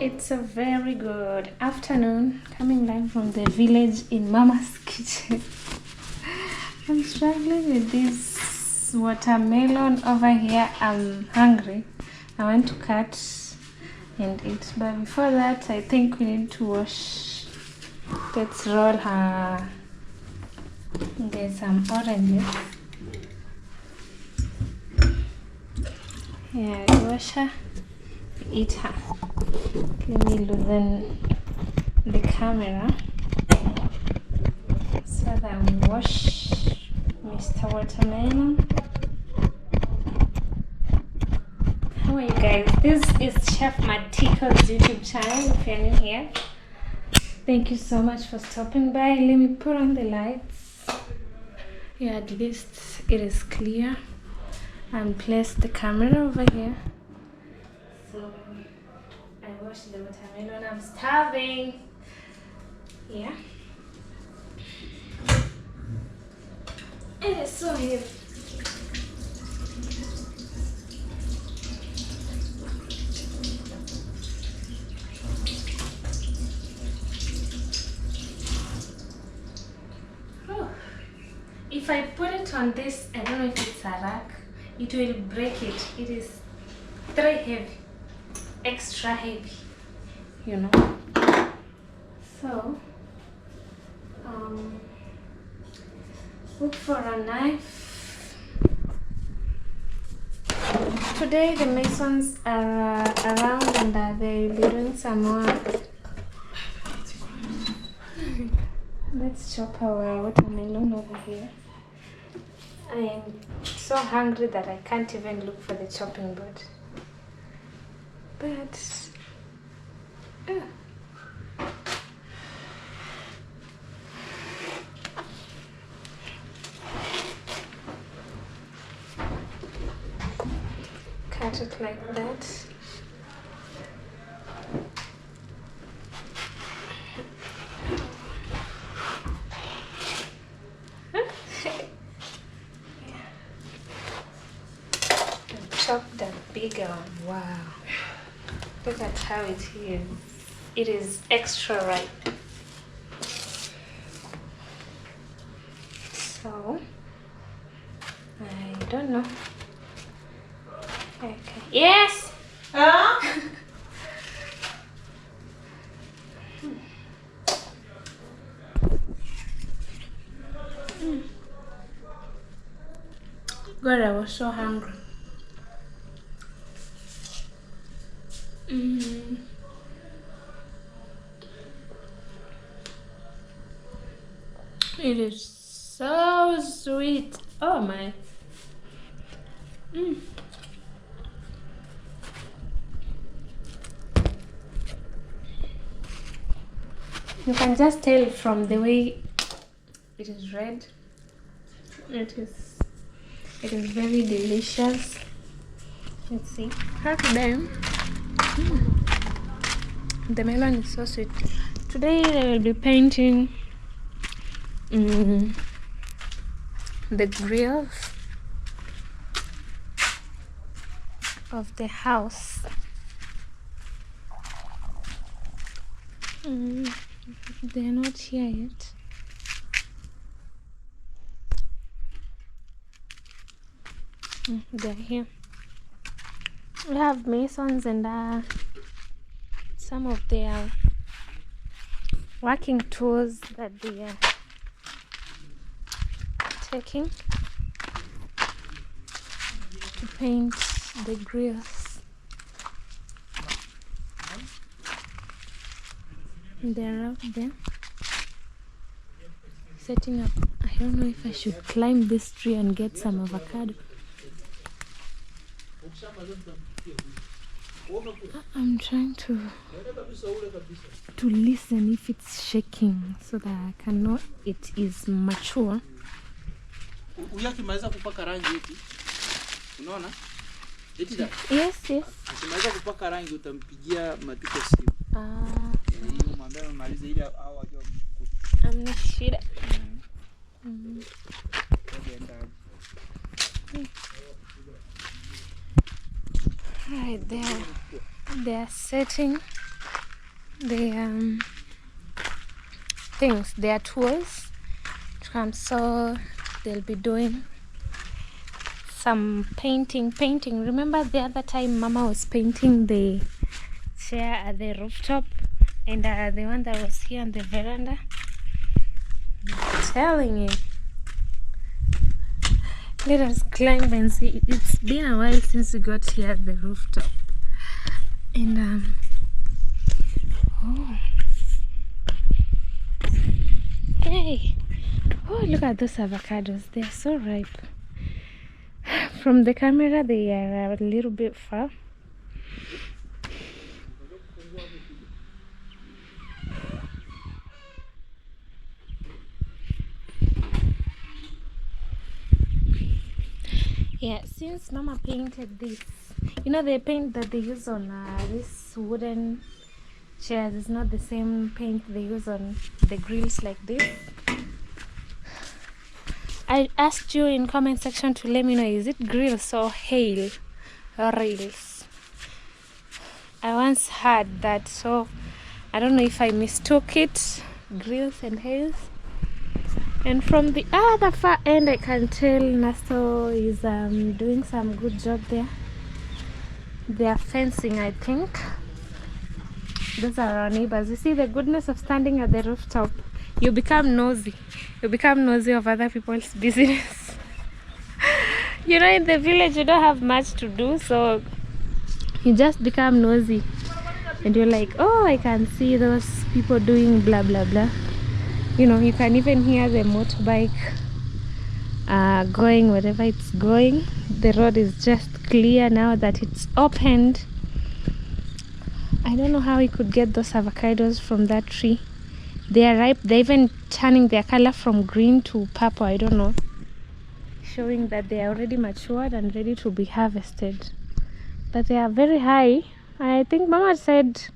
It's a very good afternoon, coming live from the village in Mama's kitchen. I'm struggling with this watermelon over here. I'm hungry. I want to cut and eat, but before that I think we need to wash. Let's roll her. There's some oranges. Yeah, wash her, eat her. Let me loosen the camera so that we wash Mr. Watermelon. How are you guys? This is Chef Matiko's YouTube channel. If you're new here, thank you so much for stopping by. Let me put on the lights. Yeah, at least it is clear. And place the camera over here. So I wash the watermelon. I'm starving. Yeah. It is so heavy. Oh. If I put it on this, I don't know if it's a rack, it will break it. It is very heavy, extra heavy, you know. So look for a knife. Today the masons are around and they'll be doing some work. Let's chop our watermelon over here. I am so hungry that I can't even look for the chopping board. But cut it like that. Chop the bigger one. Wow, look at how it is. It is extra ripe. So I don't know. Okay. Yes. Huh? God, I was so hungry. It is so sweet. Oh my. You can just tell from the way it is red. It is very delicious. Let's see. Today, the melon is so sweet. Today I will be painting the grills of the house. They're not here yet. They're here. We have masons and some of their working tools that they are taking to paint the grills. They're out there setting up. I don't know if I should climb this tree and get some avocado. I'm trying to listen if it's shaking so that I can know it is mature. Ukimaliza kupaka rangi eti. Unaona? Eti da. Yes. Ukimaliza kupaka rangi utampigia Matiko simu. Hiyo mwambie umalize ile au ajue. Amna shida. Right there. They are setting the things, their tools to come. So they'll be doing some painting. Remember the other time Mama was painting the chair at the rooftop, and the one that was here on the veranda? I'm telling you. Let us climb and see. It's been a while since we got here at the rooftop. And oh, hey, oh, look at those avocados. They're so ripe. From the camera they are a little bit far. Yeah, since Mama painted this, you know, the paint that they use on this wooden chairs is not the same paint they use on the grills like this. I asked you in comment section to let me know, is it grills or hail or rails? I once heard that, so I don't know if I mistook it, grills and hails. And from the other far end, I can tell Nasto is doing some good job there. They are fencing, I think. Those are our neighbors. You see the goodness of standing at the rooftop. You become nosy. You become nosy of other people's business. You know, in the village, you don't have much to do, so you just become nosy. And you're like, oh, I can see those people doing blah, blah, blah. You know, you can even hear the motorbike going wherever it's going. The road is just clear now that it's opened. I don't know how we could get those avocados from that tree. They are ripe. They're even turning their color from green to purple. I don't know. Showing that they are already matured and ready to be harvested. But they are very high. I think Mama said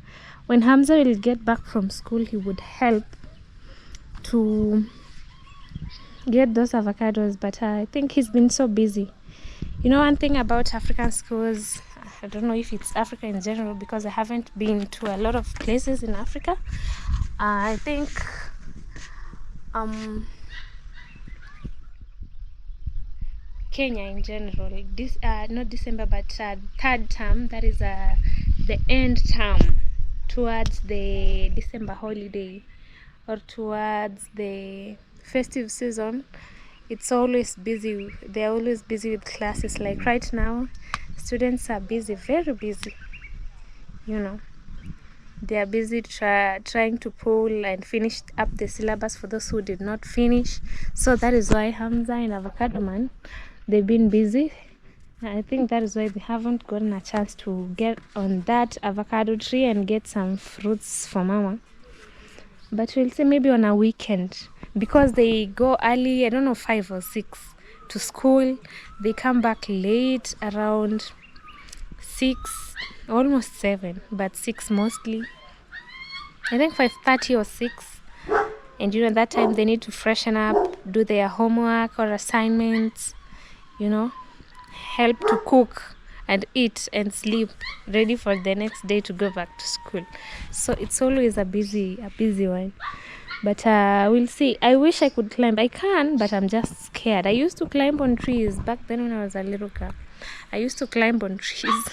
when Hamza will get back from school, he would help to get those avocados, but I think he's been so busy. You know, one thing about African schools, I don't know if it's Africa in general, because I haven't been to a lot of places in Africa. I think Kenya in general, this not December but third term, that is the end term towards the December holiday or towards the festive season, it's always busy. They're always busy with classes. Like right now, students are busy, very busy. You know, they are busy trying to pull and finish up the syllabus for those who did not finish. So that is why Hamza and Avocado Man, they've been busy. I think that is why they haven't gotten a chance to get on that avocado tree and get some fruits for Mama. But we'll see, maybe on a weekend, because they go early, I don't know, 5 or 6 to school. They come back late, around 6, almost 7, but 6 mostly. I think 5:30 or 6. And you know, that time they need to freshen up, do their homework or assignments, you know, help to cook and eat and sleep, ready for the next day to go back to school. So it's always a busy one. But we'll see. I wish I could climb. I can, but I'm just scared. I used to climb on trees back then when I was a little girl. I used to climb on trees.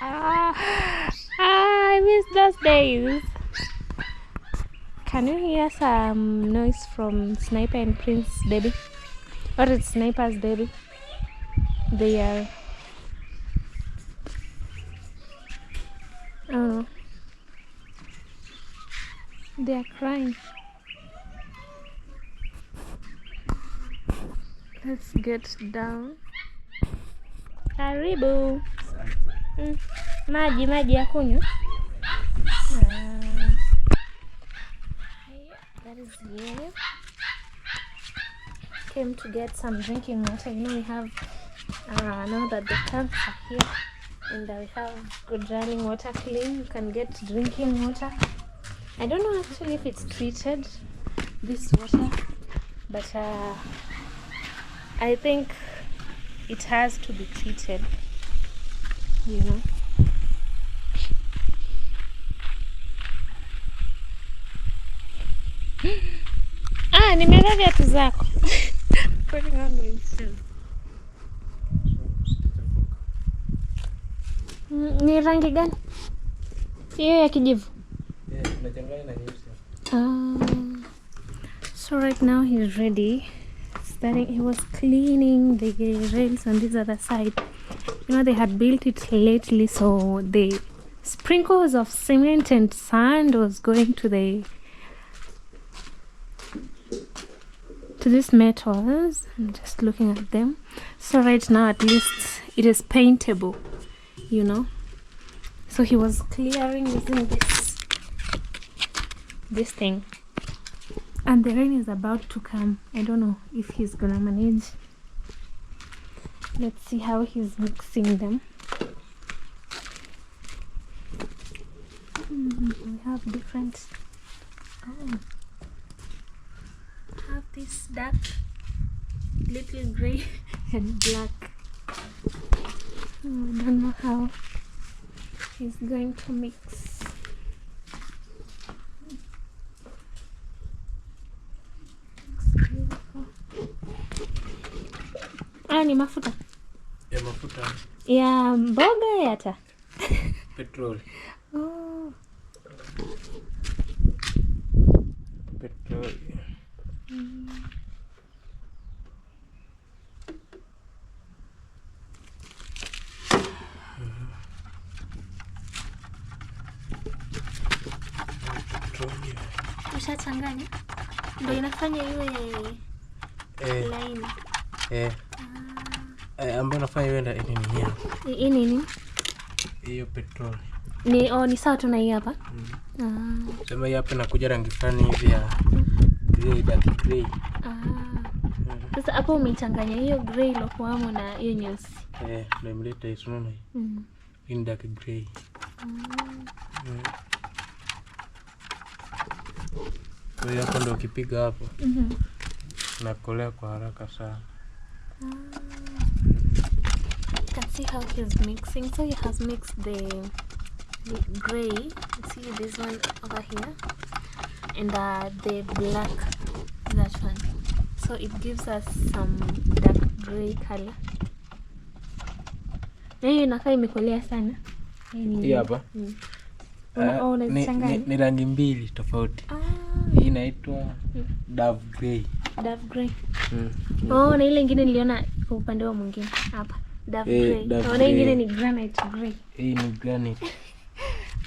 I miss those days. Can you hear some noise from Sniper and Prince baby? Or it's Sniper's baby? They are, I don't know. They are crying. Let's get down. Karibu. Maji ya kunywa. That is yellow. Came to get some drinking water. You know, we have now that the tanks are here and we have good running water, clean, you can get drinking water. I don't know actually if it's treated, this water, but I think it has to be treated, you know. Nimevaa viatu zako. Putting on my shoes. Ni rangi gani? Hiyo ya kijivu. Tunachanganya na nyeusi. So right now he's ready. He was cleaning the rails on this other side. You know, they had built it lately, so the sprinkles of cement and sand was going to these metals. I'm just looking at them. So right now at least it is paintable, you know. So he was clearing using this thing, and the rain is about to come. I don't know if he's gonna manage. Let's see how he's mixing them. We have different. I have this dark, little gray and black. I don't know how he's going to mix. Ni mafuta. Ya mafuta. Ya mboga yata. Petrol. Oh. Petrol. Ushachanganya? Ndio inafanya iwe laini. Ambayo nafanya iwe nini? Hiyo petrol. Ni sawa tu na hii hapa. Sema hii hapa inakuja rangi fulani hivi ya grey, dark grey. Sasa hapo umechanganya hiyo grey lokuamo na hiyo nyeusi. Ndio imeleta hizo unaona hii. In dark grey. Kwa hiyo hapo ndio ukipiga hapo. Nakolea kwa haraka sana. You can see how he's mixing. So he has mixed the grey. You see this one over here, and the black, that one. So it gives us some dark grey color. Na hiyo inakaa imekolea sana. Hii hapa. Ni rangi mbili tofauti. Hii inaitwa dove grey. Dove grey. Na ile nyingine niliona kwa upande wa mwingine hapa. Dove grey. Na nyingine ni granite grey. Hii ni granite.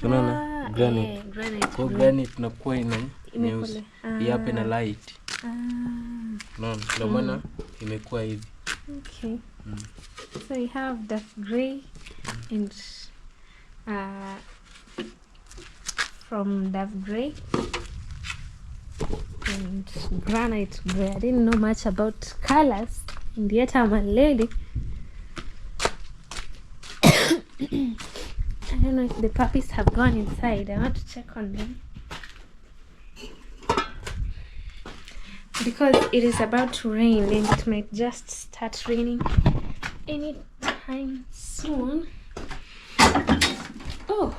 Unaona? Granite. Kwa granite inakuwa ina nyeusi. Hii hapa ina light. Unaona? Ndio maana imekuwa hivi. Okay. So you have dove grey and from dove grey and granite grey. I didn't know much about colors, and yet I'm a lady. I don't know if the puppies have gone inside. I want to check on them because it is about to rain, and it might just start raining anytime soon. Oh.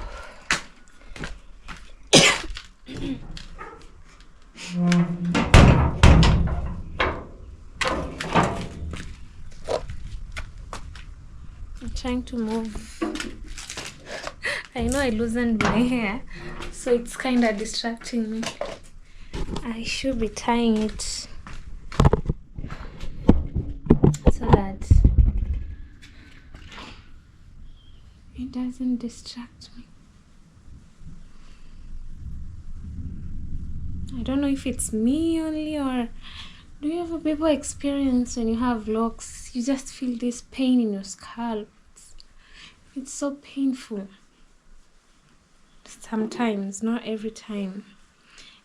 I'm trying to move. I know I loosened my hair, so it's kind of distracting me. I should be tying it so that it doesn't distract me. I don't know if it's me only, or do you ever people experience when you have locks, you just feel this pain in your scalp? It's so painful. Sometimes, not every time.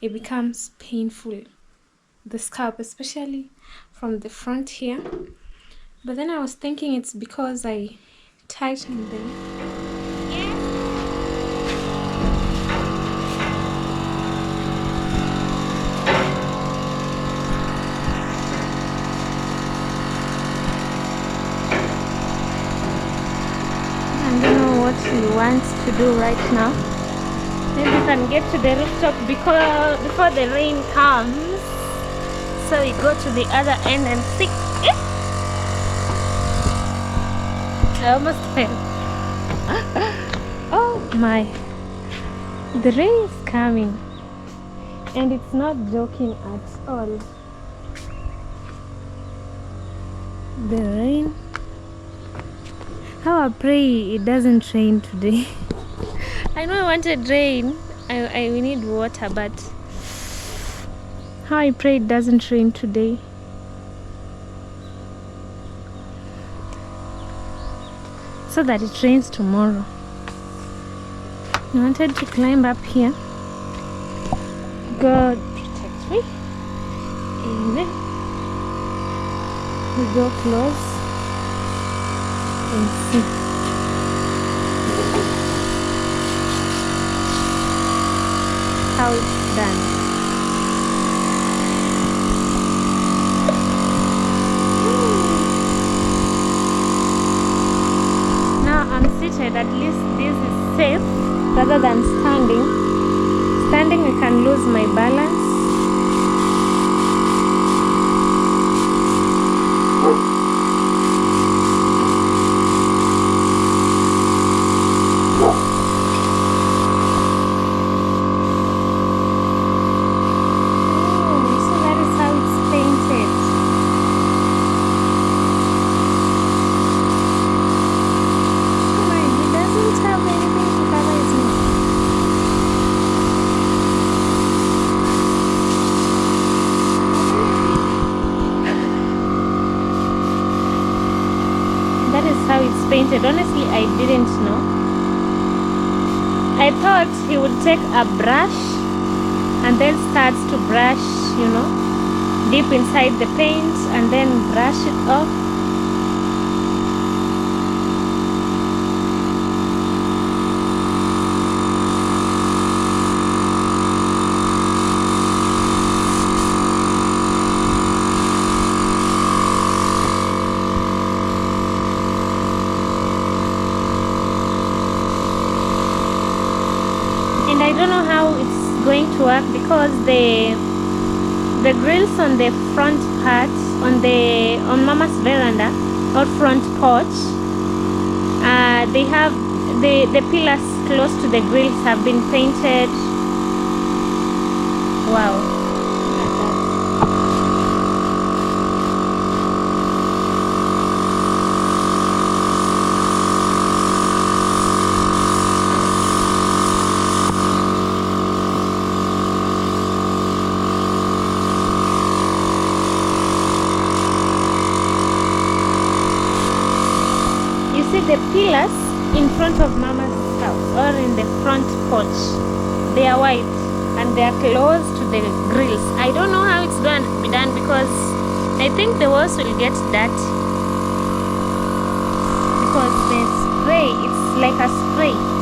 It becomes painful. The scalp, especially from the front here. But then I was thinking it's because I tightened them. I don't know what he wants to do right now. Maybe can get to the rooftop before the rain comes. So we go to the other end and see. I almost fell. Oh my. The rain is coming. And it's not joking at all. The rain. How I pray it doesn't rain today. I know I wanted rain. We need water, but how I pray it doesn't rain today. So that it rains tomorrow. I wanted to climb up here. God protect me. Amen. We go close and see. How it's done. At least this is safe rather than standing. Standing I can lose my balance. So that is how it's painted. How it's painted. Honestly, I didn't know. I thought he would take a brush and then starts to brush, deep inside the paint and then brush it off. I don't know how it's going to work because the grills on the front part on Mama's veranda or front porch, they have the pillars close to the grills have been painted. Wow. The pillars in front of Mama's house or in the front porch, they are white and they are close to the grills. I don't know how it's going to be done because I think the walls will get dirty because the spray, it's like a spray.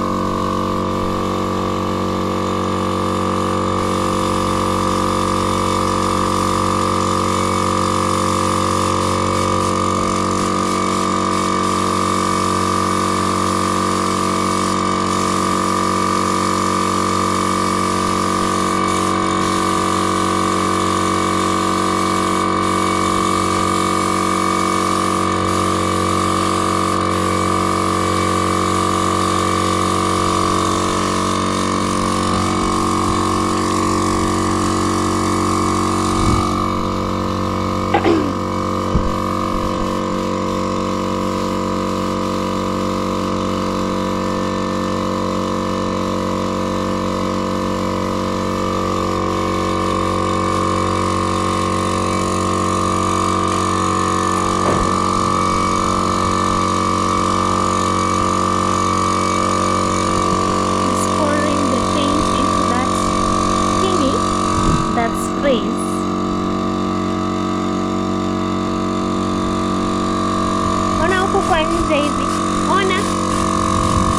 kwa nje hivi. Ona.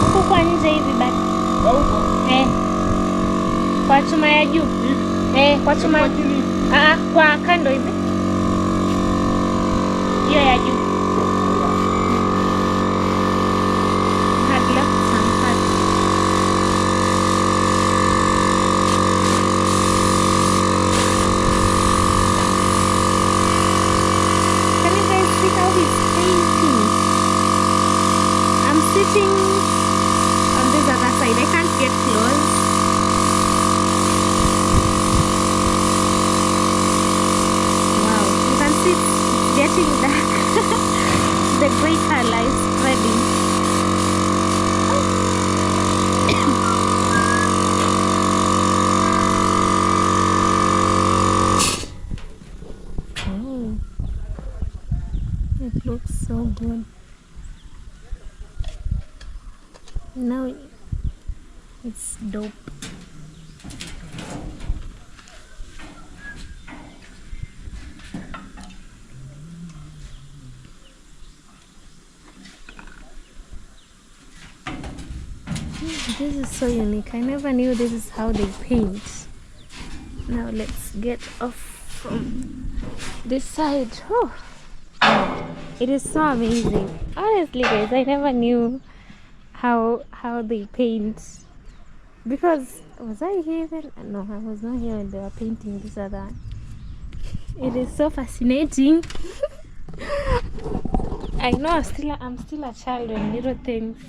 Huku kwa nje hivi bado. Kwa chuma ya juu. Kwa chuma. Kwa kando hivi. Hiyo ya juu. color is spreading. Oh, it looks so good. Now it's dope. This is so unique. I never knew this is how they paint. Now let's get off from this side. Oh, it is so amazing. Honestly, guys, I never knew how they paint. Because was I here then? No, I was not here when they were painting this or that. It is so fascinating. I know I'm still a child when little things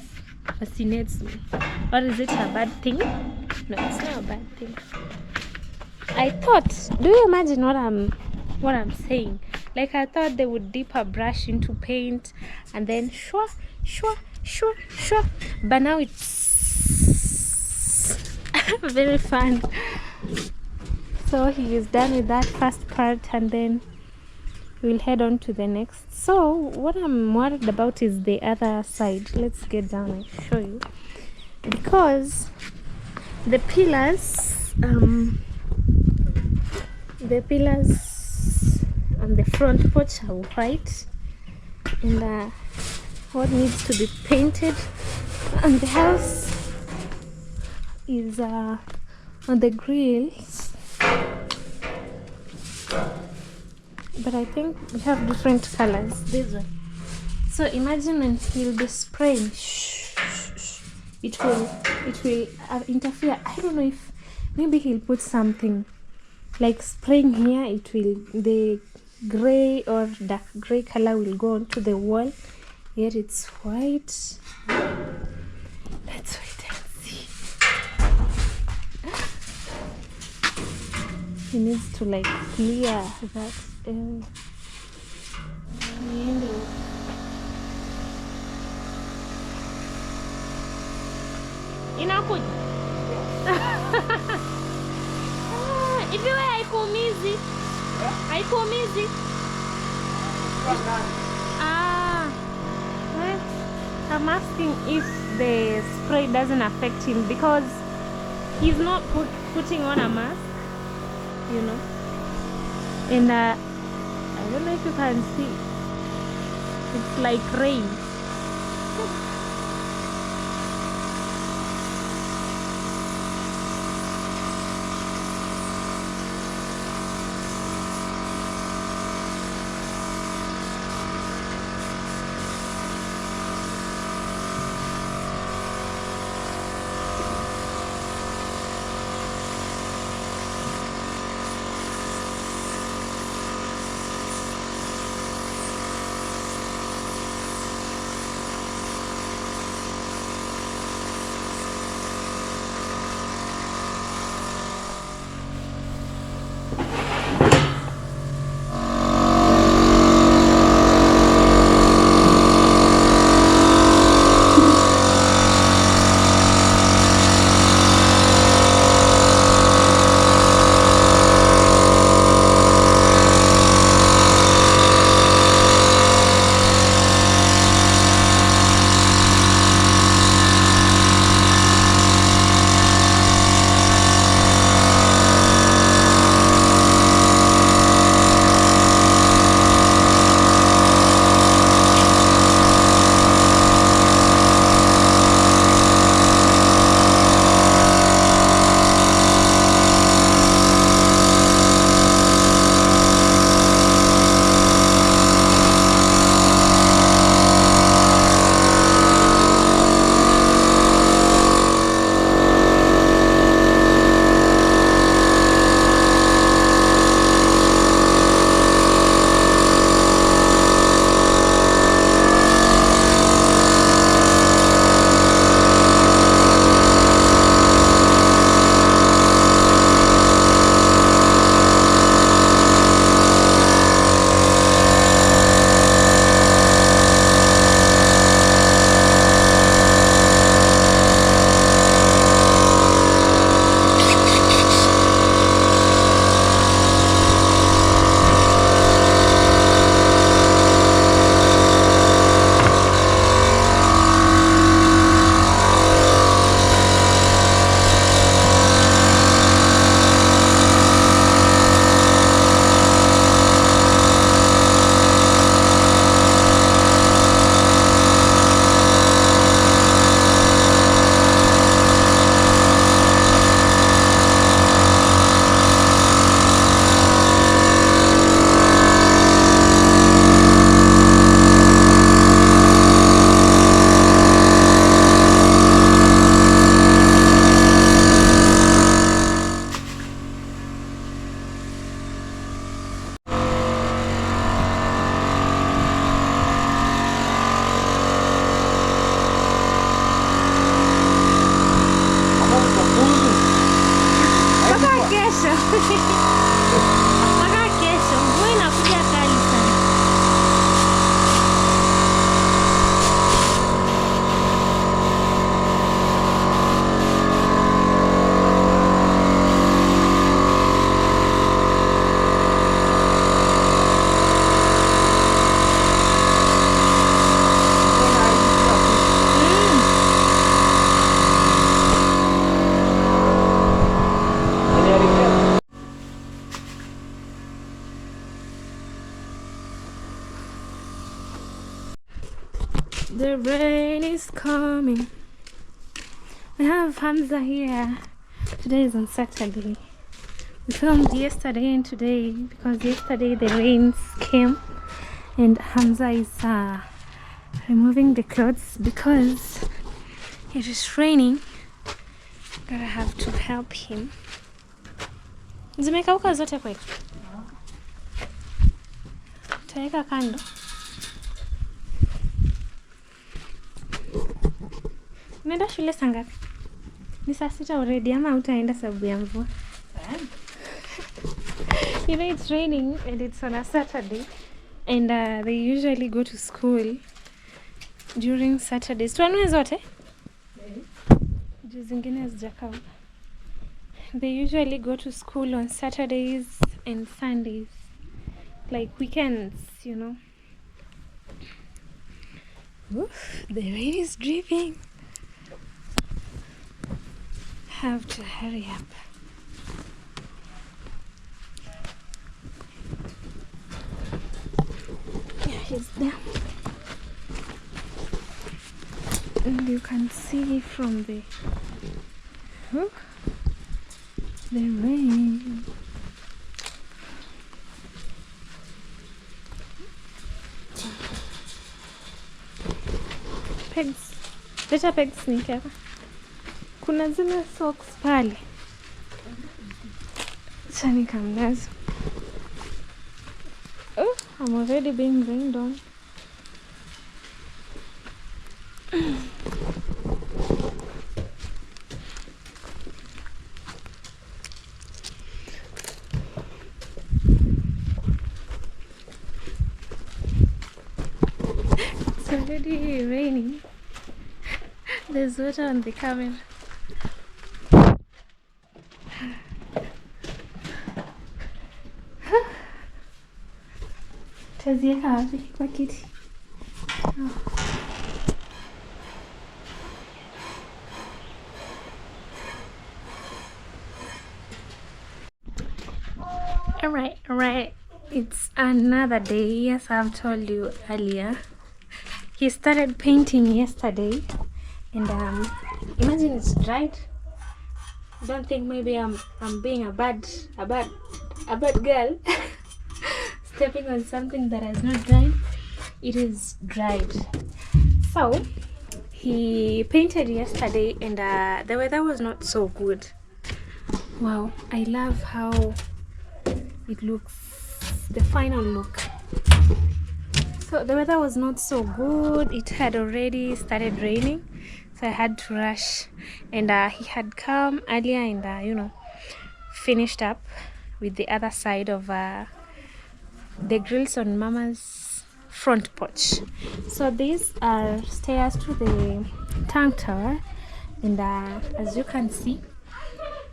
fascinates me. Or is it a bad thing? No, it's not a bad thing. I thought, do you imagine what I'm saying? Like, I thought they would dip a brush into paint and then shwa, shwa, shwa, shwa. But now it's very fun. So he is done with that first part, and then we'll head on to the next. So what I'm worried about is the other side. Let's get down and show you, because the pillars on the front porch are white, and what needs to be painted on the house is on the grills. But I think we have different colors. This one. So imagine when he'll be spraying, it will interfere. I don't know if maybe he'll put something like spraying here. It will, the gray or dark gray color will go onto the wall. Here it's white. Let's wait and see. He needs to like clear that. Inakuja hivi wewe haikuumizi? Haikuumizi? Well, I'm asking if the spray doesn't affect him, because he's not putting on a mask, you know. And I don't know if you can see, it's like rain. kesho. Mpaka kesho. Mvua inakuja kali sana. The rain is coming. We have Hamza here. Today is on Saturday. We filmed yesterday and today because yesterday the rains came and Hamza is removing the clothes because it is raining. Gotta have to help him. Zimekauka zote kweli? Taweka kando. Unaenda shule saa ngapi? Ni saa 6 already ama utaenda sababu ya mvua? You know it's raining and it's on a Saturday and they usually go to school during Saturdays. Tuanue zote? Juu zingine hazijakauka. They usually go to school on Saturdays and Sundays. Like weekends, you know. Oof, the rain is dripping. Have to hurry up. Yeah, he's there. And you can see from the rain. Pegs. Leta pegs ni hapa. Kuna zile socks pale. Chani kamnazo. Oh, I'm already being rained on. It's already raining. There's water on the camera. Tazieka wapi kwa kiti? Oh. Alright. It's another day. Yes, I've told you earlier. He started painting yesterday, and imagine it's dried. Don't think maybe I'm being a bad girl. Stepping on something that has not dried. It is dried. So he painted yesterday and the weather was not so good. Wow, I love how it looks, the final look. So the weather was not so good. It had already started raining, so I had to rush, and he had come earlier and finished up with the other side of the grills on Mama's front porch. So these are stairs to the tank tower, and as you can see,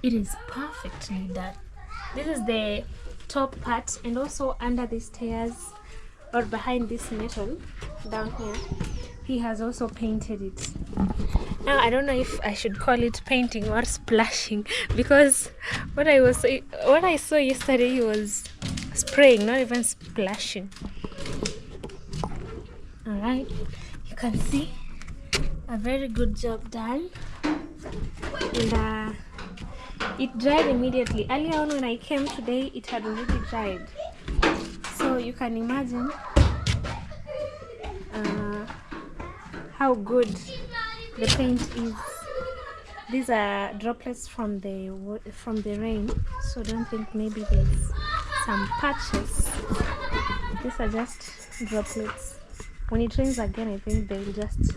it is perfectly done. This is the top part, and also under the stairs or behind this metal down here, he has also painted it. Now I don't know if I should call it painting or splashing, because what I saw yesterday, he was spraying, not even splashing. Alright, you can see a very good job done, and it dried immediately. Earlier on when I came today, it had already dried, so you can imagine how good the paint is. These are droplets from the rain, so don't think maybe there's some patches. These are just droplets. When it rains again, I think they'll just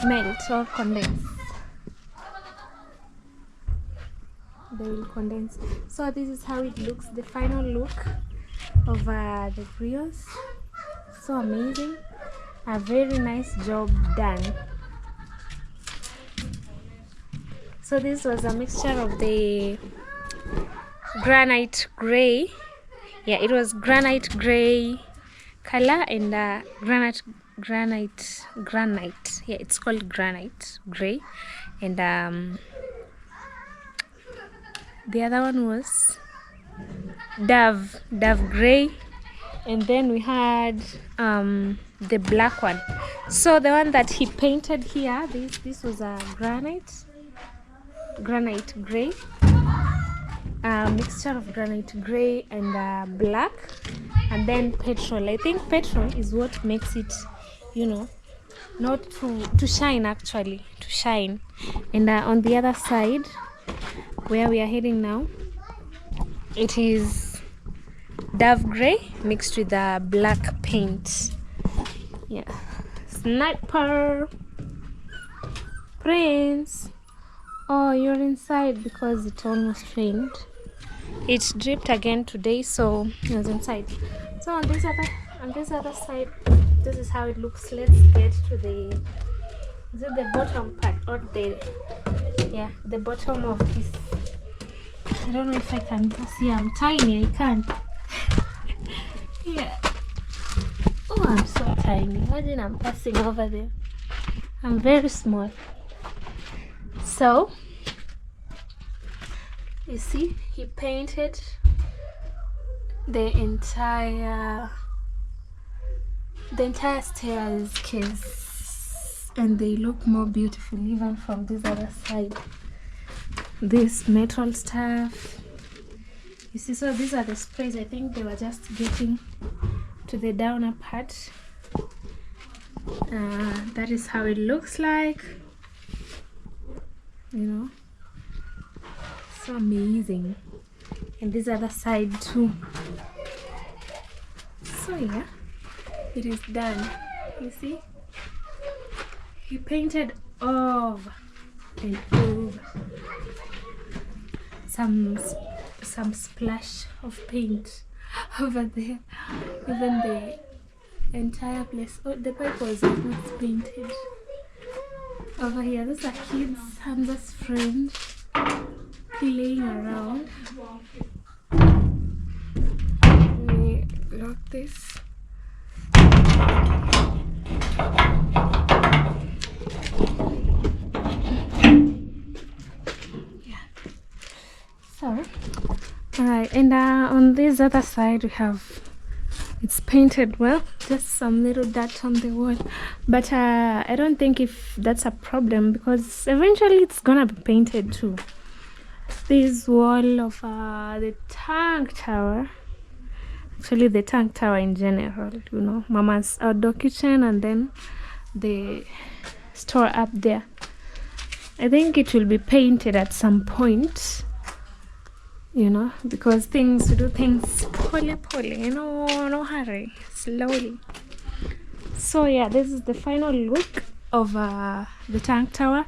melt or condense. they will condense. So this is how it looks, the final look of the grills. So amazing, a very nice job done. So this was a mixture of the granite gray, yeah, it was granite gray color and granite, yeah, it's called granite gray, and the other one was dove gray, and then we had the black one. So the one that he painted here, this was a granite gray, a mixture of granite gray and black, and then petrol. I think petrol is what makes it, you know, not to shine, actually to shine. And on the other side where we are heading now, it is dove gray mixed with the black paint. Yeah, sniper prince. Oh, you're inside because it almost rained. It dripped again today, so it was inside. So on this other side, this is how it looks. Let's get to the bottom part, or the bottom of this. I don't know if I can see. I'm tiny. I can't. Yeah. Oh, I'm so tiny. Imagine I'm passing over there. I'm very small. So you see, he painted the entire staircase, and they look more beautiful even from this other side. This metal stuff, you see. So these are the sprays. I think they were just getting to the downer part. That is how it looks like, you know. So amazing. And this other side too. So yeah, it is done. You see, he painted over and over. Some splash of paint over there. Even the entire place. Oh, the pipe was not painted. Over here, those are kids, Hamza's friend, playing around. Let me lock this. Yeah. So, alright, and on this other side we have, it's painted well, just some little dirt on the wall, but I don't think if that's a problem, because eventually it's gonna be painted too. This wall of the tank tower, actually the tank tower in general, you know, Mama's outdoor kitchen, and then the store up there, I think it will be painted at some point, you know, because we do things poorly, no hurry, slowly. So yeah, this is the final look of the tank tower.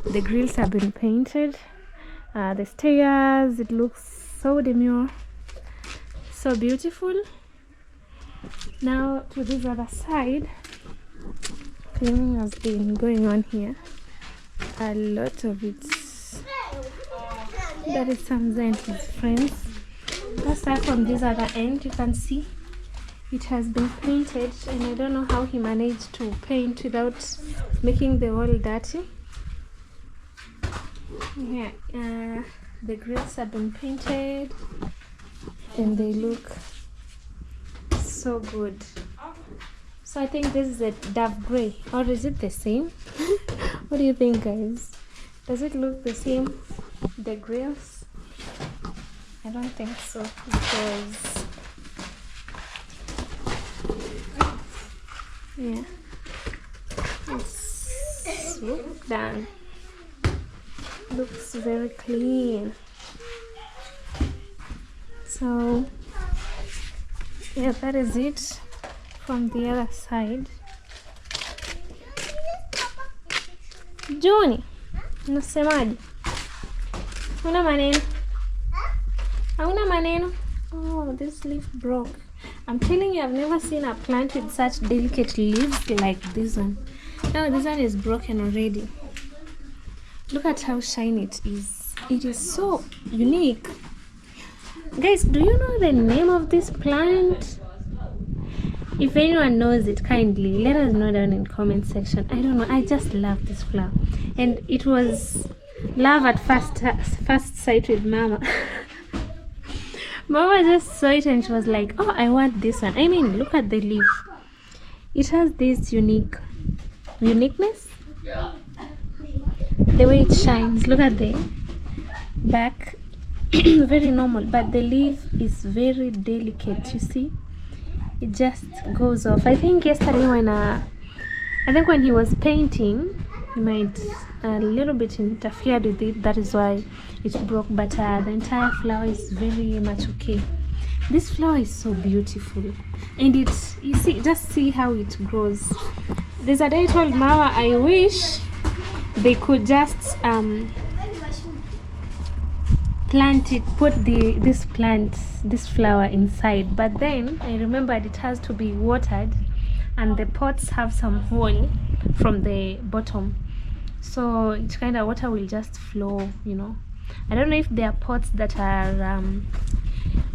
The grills have been painted, the stairs, it looks so demure, so beautiful. Now to this other side, cleaning has been going on here, a lot of it. That is Samza and his friends. Let's start from this other end. You can see it has been painted, and I don't know how he managed to paint without making the wall dirty. Yeah, the grills have been painted and they look so good. So I think this is a dove gray, or is it the same? What do you think, guys? Does it look the same, the grills? I don't think so, because yeah, it's done. Looks very clean. So yeah, that is it from the other side. Johnny, unasemaje? Una maneno? Hauna maneno. Oh, this leaf broke. I'm telling you, I've never seen a plant with such delicate leaves like this one. No, this one is broken already. Look at how shiny it is. It is so unique. Guys, do you know the name of this plant? If anyone knows it, kindly let us know down in comment section. I don't know, I just love this flower. And it was love at first sight with Mama. Mama just saw it and she was like, oh, I want this one. I mean, look at the leaf. It has this uniqueness. The way it shines. Look at the back. Very normal, but the leaf is very delicate, you see. It just goes off. I think yesterday when he was painting, he might a little bit interfered with it. That is why it broke, but the entire flower is very much okay. This flower is so beautiful, and you see, just see how it grows. There's a day I told Mama I wish they could just plant it, put this flower inside, but then I remembered it has to be watered, and the pots have some hole from the bottom, so it's kind of water will just flow, you know. I don't know if there are pots that are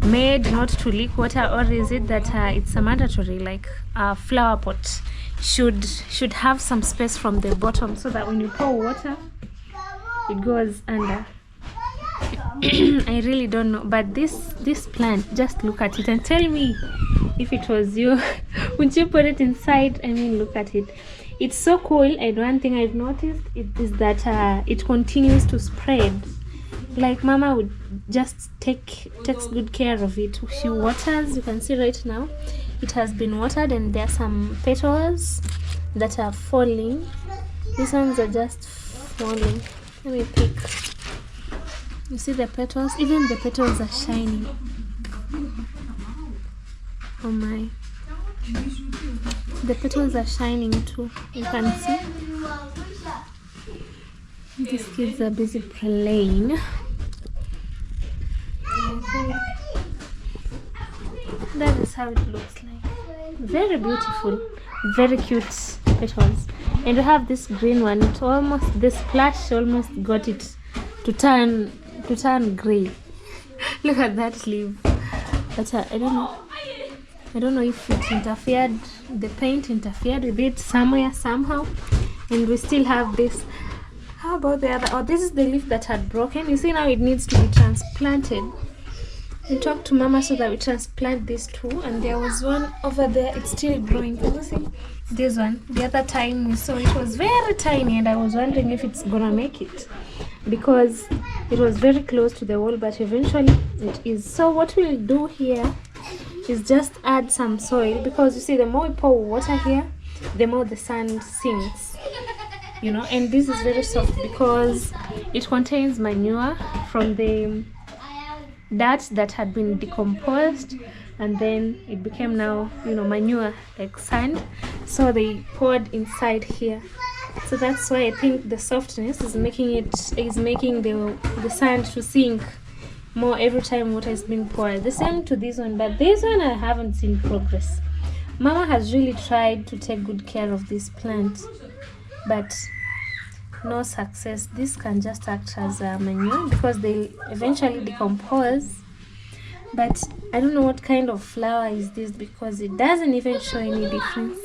made not to leak water, or is it that it's a mandatory, like a flower pot should have some space from the bottom so that when you pour water it goes under. I really don't know, but this plant, just look at it and tell me if it was you. Would you put it inside? I mean, look at it. It's so cool. And one thing I've noticed is that it continues to spread. Like Mama would just takes good care of it. She waters. You can see right now it has been watered, and there are some petals that are falling. These ones are just falling. Let me pick. You see the petals? Even the petals are shining. Oh my. The petals are shining too. You can see. These kids are busy playing. That is how it looks like. Very beautiful. Very cute petals. And we have this green one. It almost, the splash almost got it to turn gray. Look at that leaf. But I don't know if it interfered, the paint interfered with it somewhere, somehow, and we still have this. How about the other? Oh, this is the leaf that had broken. You see, now it needs to be transplanted. We talked to Mama so that we transplant this too, and there was one over there. It's still growing. Can you see this one? The other time we saw it was very tiny, and I was wondering if it's gonna make it, because it was very close to the wall, but eventually it is. So what we'll do here is just add some soil, because you see, the more we pour water here, the more the sand sinks, you know. And this is very soft because it contains manure from the dirt that had been decomposed, and then it became now, you know, manure like sand. So they poured inside here. So that's why I think the softness is making the sand to sink more every time water is being poured. The same to this one, but this one I haven't seen progress. Mama has really tried to take good care of this plant, but no success. This can just act as a manure because they eventually decompose. But I don't know what kind of flower is this, because it doesn't even show any difference.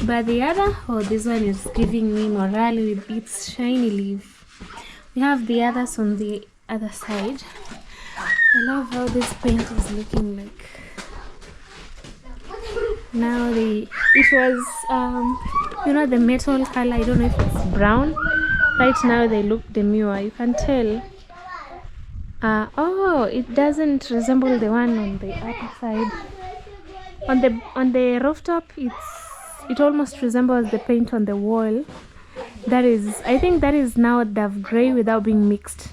But the other, oh, this one is giving me morale with its shiny leaf. We have the others on the other side. I love how this paint is looking like. Now it was you know, the metal color. I don't know if it's brown. Right now they look demure. You can tell. Oh, it doesn't resemble the one on the other side. On the rooftop, it almost resembles the paint on the wall. That is, I think that is now dove gray without being mixed.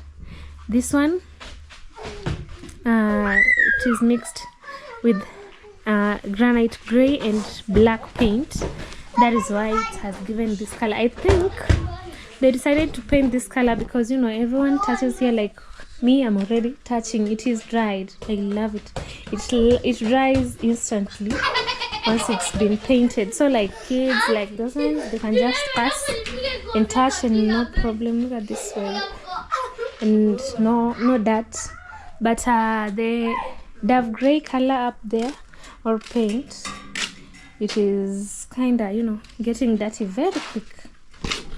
This one, it is mixed with granite gray and black paint. That is why it has given this color. I think they decided to paint this color because, you know, everyone touches here like Me, I'm already touching. It is dried. I love it. It dries instantly once it's been painted. So like kids, like those ones, they can just pass and touch and no problem. Look at this one. And no dirt. But the dove gray color up there, or paint, it is kinda, you know, getting dirty very quick.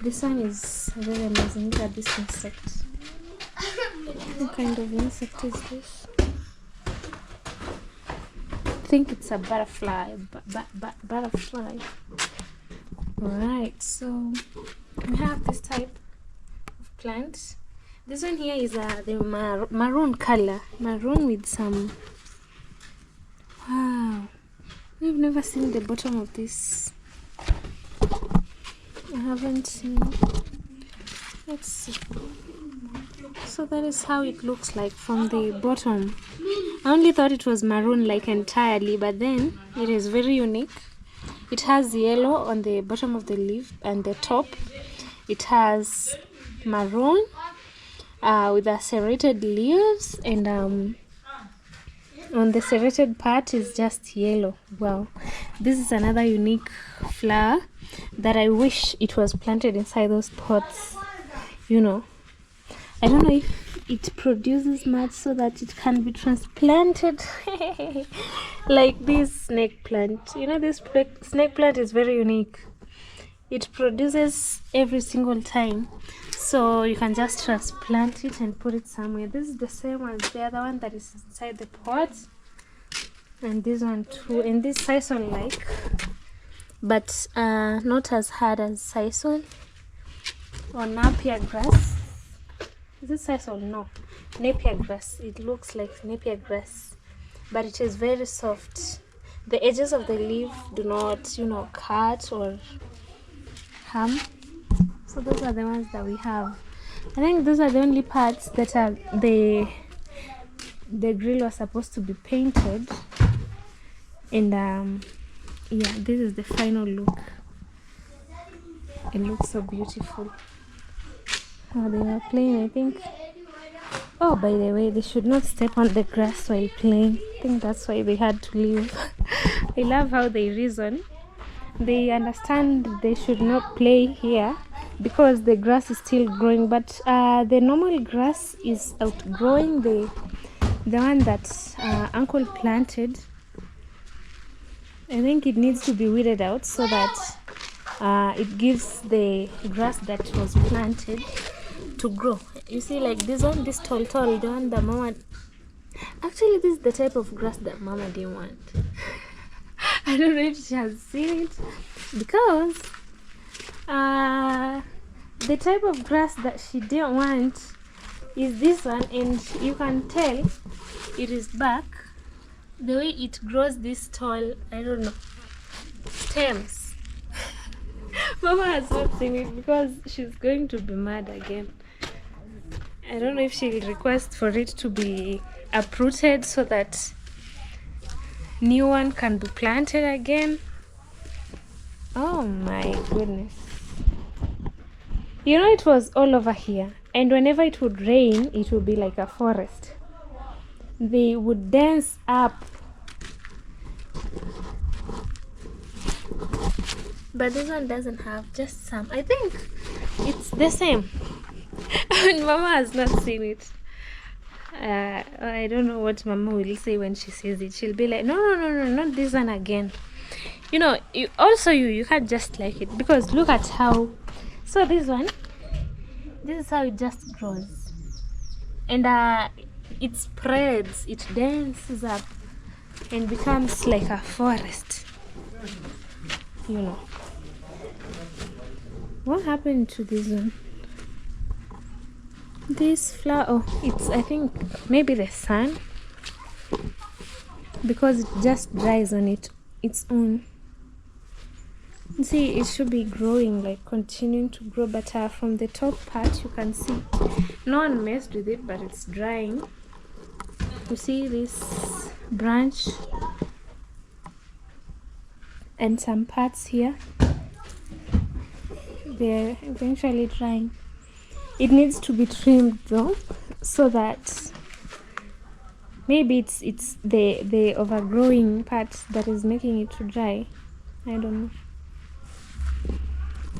This one is very amazing. Look at this insect. What kind of insect is this? I think it's a butterfly. Butterfly. Alright, so we have this type of plant. This one here is the maroon color. Maroon with some... Wow. I've never seen the bottom of this. I haven't seen. Let's see. So that is how it looks like from the bottom. I only thought it was maroon like entirely, but then it is very unique. It has yellow on the bottom of the leaf and the top. It has maroon with the serrated leaves, and on the serrated part is just yellow. Wow, this is another unique flower that I wish it was planted inside those pots. You know, I don't know if it produces much so that it can be transplanted like this snake plant. You know, this snake plant is very unique. It produces every single time, so you can just transplant it and put it somewhere. This is the same as the other one that is inside the pot, and this one too. And this sisal like, but not as hard as sisal or napier grass. Is it sisal? No, napier grass. It looks like napier grass, but it is very soft. The edges of the leaf do not, you know, cut or harm. So those are the ones that we have. I think those are the only parts that are the grill was supposed to be painted. And yeah, this is the final look. It looks so beautiful. Oh, they are playing, I think. Oh, by the way, they should not step on the grass while playing. I think that's why they had to leave. I love how they reason. They understand they should not play here because the grass is still growing, but the normal grass is outgrowing the one that uncle planted. I think it needs to be weeded out so that it gives the grass that was planted to grow. You see, like this one, this tall, the one that mama... Actually, this is the type of grass that mama didn't want. I don't know if she has seen it, because the type of grass that she didn't want is this one, and you can tell it is back. The way it grows this tall, I don't know, stems. Mama has not seen it because she's going to be mad again. I don't know if she'll request for it to be uprooted so that new one can be planted again. Oh my goodness. You know, it was all over here, and whenever it would rain, it would be like a forest. They would dance up. But this one doesn't have, just some. I think it's the same. And Mama has not seen it. I don't know what Mama will say when she sees it. She'll be like, no, not this one again. You know, you can't just like it, because look at how... So this one, this is how it just grows. And it spreads, it dances up and becomes like a forest. You know. What happened to this one? This flower, oh, it's, I think maybe the sun, because it just dries on its own. See, it should be growing, like continuing to grow, but from the top part you can see no one messed with it, but it's drying. You see this branch and some parts here, they're eventually drying. It needs to be trimmed though, so that maybe it's the overgrowing part that is making it to dry. I don't know,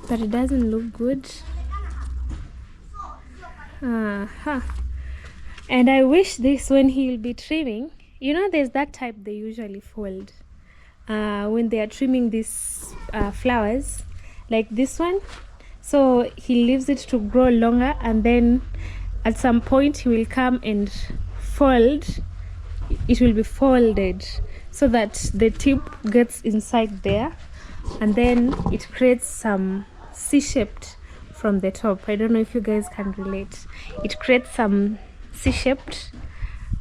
but it doesn't look good. And I wish this, when he'll be trimming, you know, there's that type they usually fold when they are trimming these flowers, like this one. So he leaves it to grow longer, and then at some point he will come and fold. It will be folded so that the tip gets inside there, and then it creates some C-shaped from the top. I don't know if you guys can relate. It creates some C-shaped,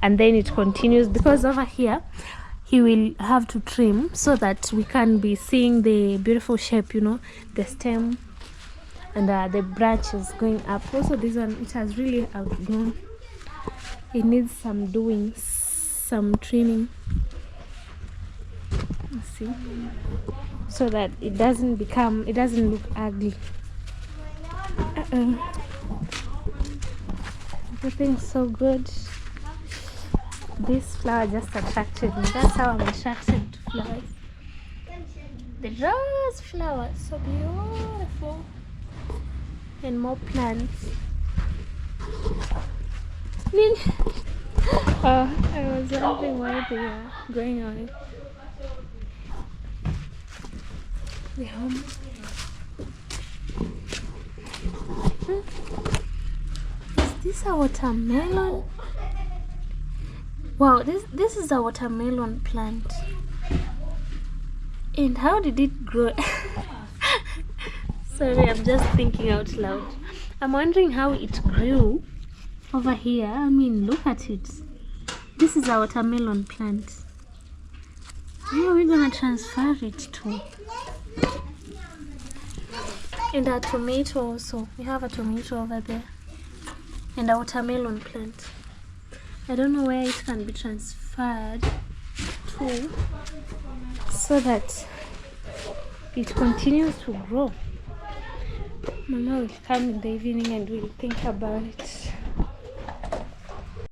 and then it continues, because over here he will have to trim so that we can be seeing the beautiful shape, you know, the stem and the branches going up. Also this one, it has really outgrown. It needs some doing, some trimming. Let's see, so that it doesn't look ugly. Everything's so good. This flower just attracted me. That's how I'm attracted to flowers. The rose flower, so beautiful. And more plants. I was wondering why they are going on. The home. Is this a watermelon? Wow, this is a watermelon plant. And how did it grow? Sorry, I'm just thinking out loud. I'm wondering how it grew over here. I mean, look at it. This is a watermelon plant. Where are we gonna transfer it to? And a tomato also. We have a tomato over there. And a watermelon plant. I don't know where it can be transferred to, so that it continues to grow. Mama will come in the evening and we'll think about it.